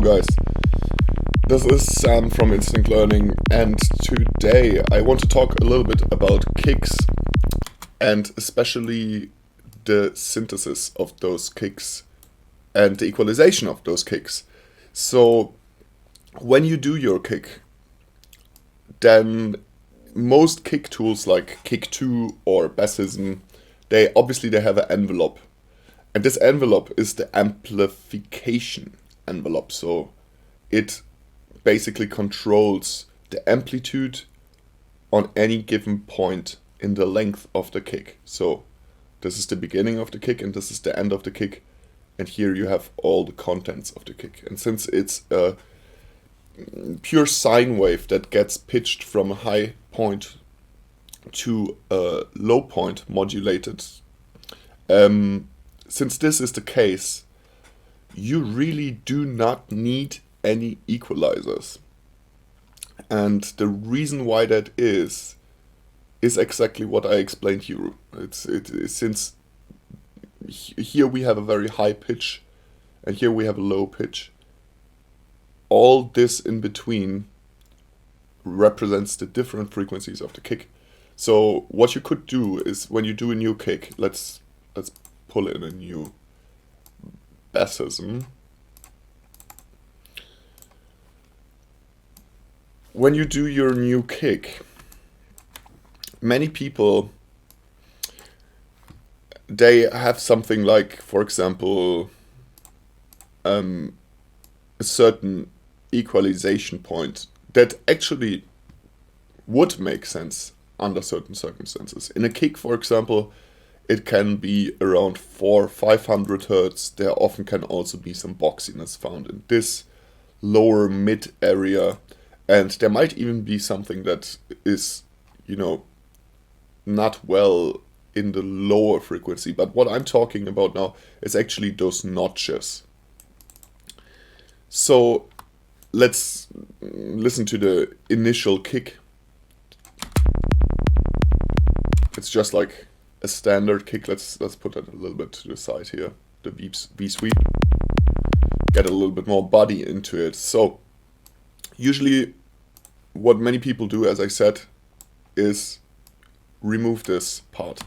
Hello guys, this is Sam from Instinct Learning, and today I want to talk a little bit about kicks and especially the synthesis of those kicks and the equalization of those kicks. So when you do your kick, then most kick tools like Kick 2 or Bassism, they have an envelope. And this envelope is the amplification envelope. So it basically controls the amplitude on any given point in the length of the kick. So this is the beginning of the kick and this is the end of the kick. And here you have all the contents of the kick. And since it's a pure sine wave that gets pitched from a high point to a low point modulated, since this is the case, you really do not need any equalizers. And the reason why that is exactly what I explained here. Since here we have a very high pitch and here we have a low pitch, all this in between represents the different frequencies of the kick. So what you could do is when you do a new kick, let's pull in a new Bassism. When you do your new kick, many people, they have something like, for example, a certain equalization point that actually would make sense under certain circumstances. In a kick, for example, it can be around 400-500 Hertz. There often can also be some boxiness found in this lower mid area. And there might even be something that is, not well in the lower frequency. But what I'm talking about now is actually those notches. So let's listen to the initial kick. It's just like a standard kick. Let's put that a little bit to the side here. The V sweep. Get a little bit more body into it. So usually what many people do, as I said, is remove this part.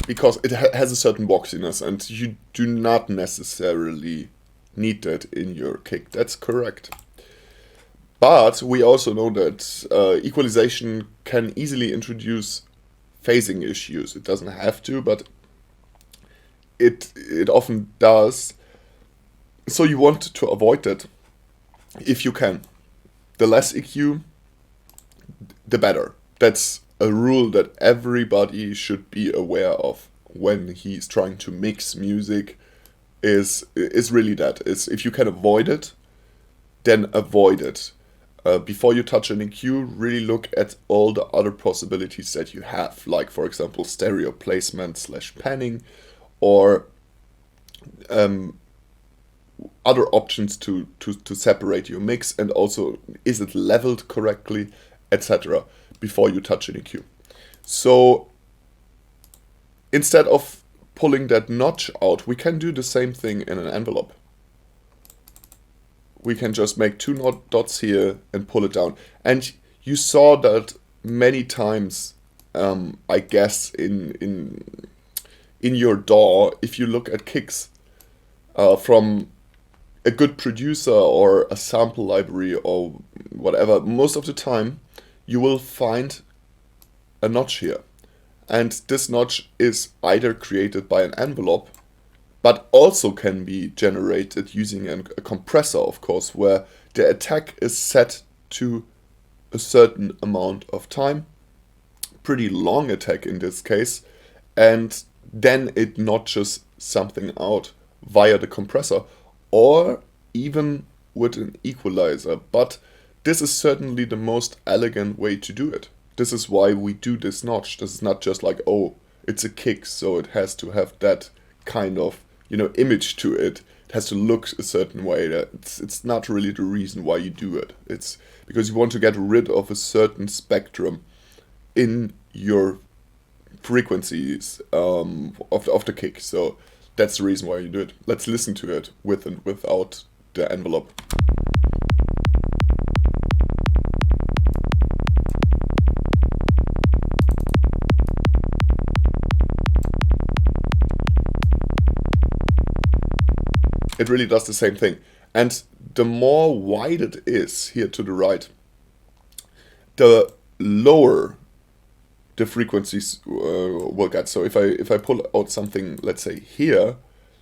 Because it has a certain boxiness and you do not necessarily need that in your kick. That's correct. But we also know that equalization can easily introduce phasing issues. It doesn't have to, but it often does. So you want to avoid that if you can. The less EQ, the better. That's a rule that everybody should be aware of when he's trying to mix music. Is really that. If you can avoid it, then avoid it. Before you touch an EQ, really look at all the other possibilities that you have, like for example stereo placement / panning, or other options to separate your mix, and also is it leveled correctly, etc. before you touch an EQ. So instead of pulling that notch out, we can do the same thing in an envelope. We can just make two dots here and pull it down. And you saw that many times, I guess, in your DAW, if you look at kicks from a good producer or a sample library or whatever, most of the time you will find a notch here. And this notch is either created by an envelope, but also can be generated using a compressor, of course, where the attack is set to a certain amount of time, pretty long attack in this case, and then it notches something out via the compressor, or even with an equalizer. But this is certainly the most elegant way to do it. This is why we do this notch. This is not just like, oh, it's a kick, so it has to have that kind of image to it. It has to look a certain way. It's not really the reason why you do it. It's because you want to get rid of a certain spectrum in your frequencies of the kick. So that's the reason why you do it. Let's listen to it with and without the envelope. It really does the same thing. And the more wide it is here to the right, the lower the frequencies will get. So if I pull out something, let's say here,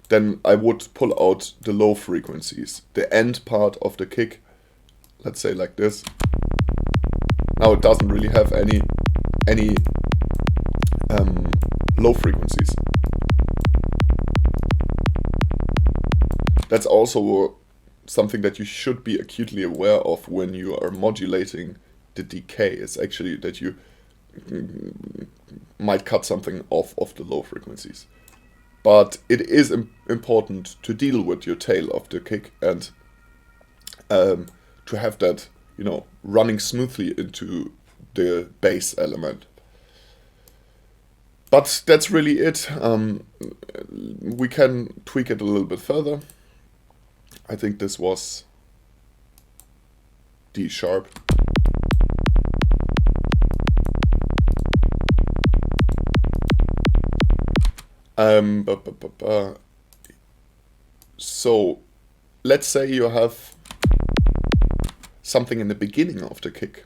then I would pull out the low frequencies, the end part of the kick, let's say like this. Now it doesn't really have any low frequencies. That's also something that you should be acutely aware of when you are modulating the decay. It's actually that you might cut something off of the low frequencies. But it is important to deal with your tail of the kick and to have that, running smoothly into the bass element. But that's really it. We can tweak it a little bit further. I think this was D sharp. So let's say you have something in the beginning of the kick,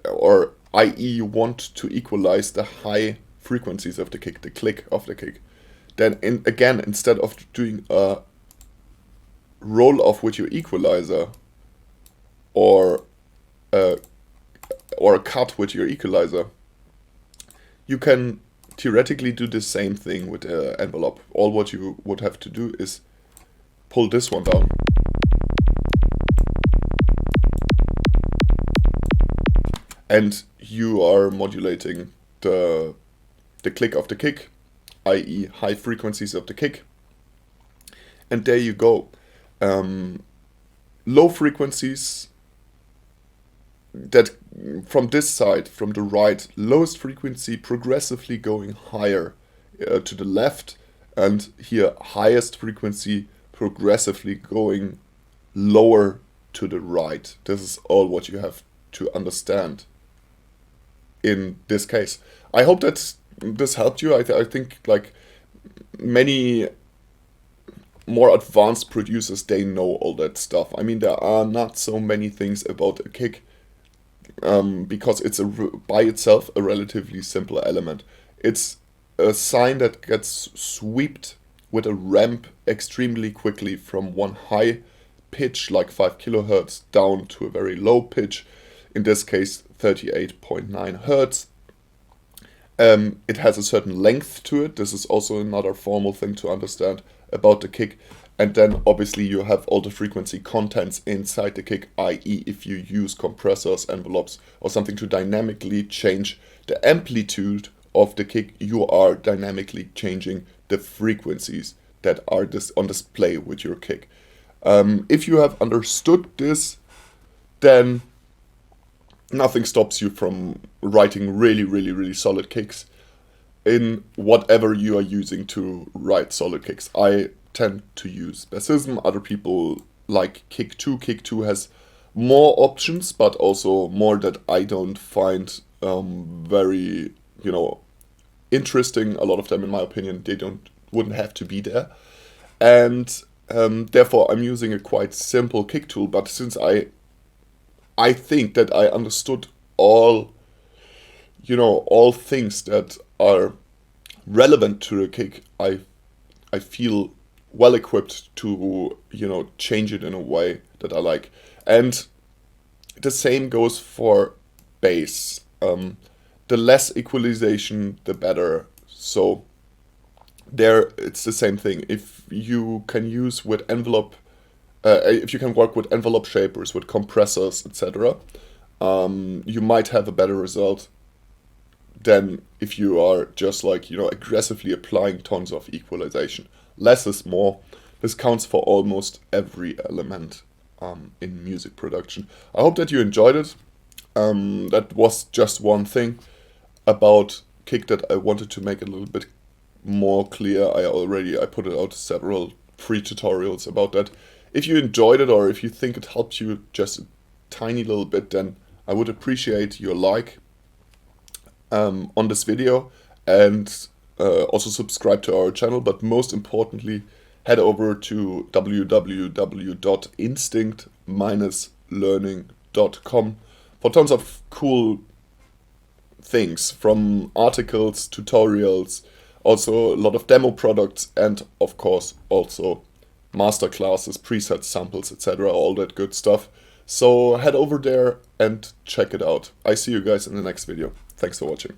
or i.e. you want to equalize the high frequencies of the kick, the click of the kick. Then again, instead of doing a roll off with your equalizer or a cut with your equalizer, you can theoretically do the same thing with the envelope. All what you would have to do is pull this one down. And you are modulating the click of the kick, i.e. high frequencies of the kick. And there you go. Low frequencies, that from this side, from the right, lowest frequency progressively going higher to the left, and here highest frequency progressively going lower to the right. This is all what you have to understand in this case. I hope that this helped you. I think like many more advanced producers, they know all that stuff. I mean, there are not so many things about a kick because it's by itself a relatively simple element. It's a sign that gets swept with a ramp extremely quickly from one high pitch like 5 kilohertz down to a very low pitch, in this case 38.9 hertz. It has a certain length to it. This is also another formal thing to understand about the kick. And then obviously you have all the frequency contents inside the kick, i.e. if you use compressors, envelopes, or something to dynamically change the amplitude of the kick, you are dynamically changing the frequencies that are on display with your kick. If you have understood this, then nothing stops you from writing really, really, really solid kicks in whatever you are using to write solid kicks. I tend to use bassism. Other people like kick 2. Kick 2 has more options, but also more that I don't find very, interesting. A lot of them, in my opinion, they wouldn't have to be there. And therefore, I'm using a quite simple kick tool. But since I think that I understood all things that are relevant to the kick, I feel well equipped to, change it in a way that I like. And the same goes for bass. The less equalization, the better. So there, it's the same thing. If you can use with envelope, if you can work with envelope shapers, with compressors, etc., you might have a better result than if you are just aggressively applying tons of equalization. Less is more. This counts for almost every element in music production. I hope that you enjoyed it. That was just one thing. about kick that I wanted to make a little bit more clear. I put it out several free tutorials about that. If you enjoyed it, or if you think it helped you just a tiny little bit, then I would appreciate your like on this video, and also subscribe to our channel, but most importantly, head over to www.instinct-learning.com for tons of cool things, from articles, tutorials, also a lot of demo products, and of course also masterclasses, presets, samples, etc., all that good stuff. So head over there and check it out. I see you guys in the next video. Thanks for watching.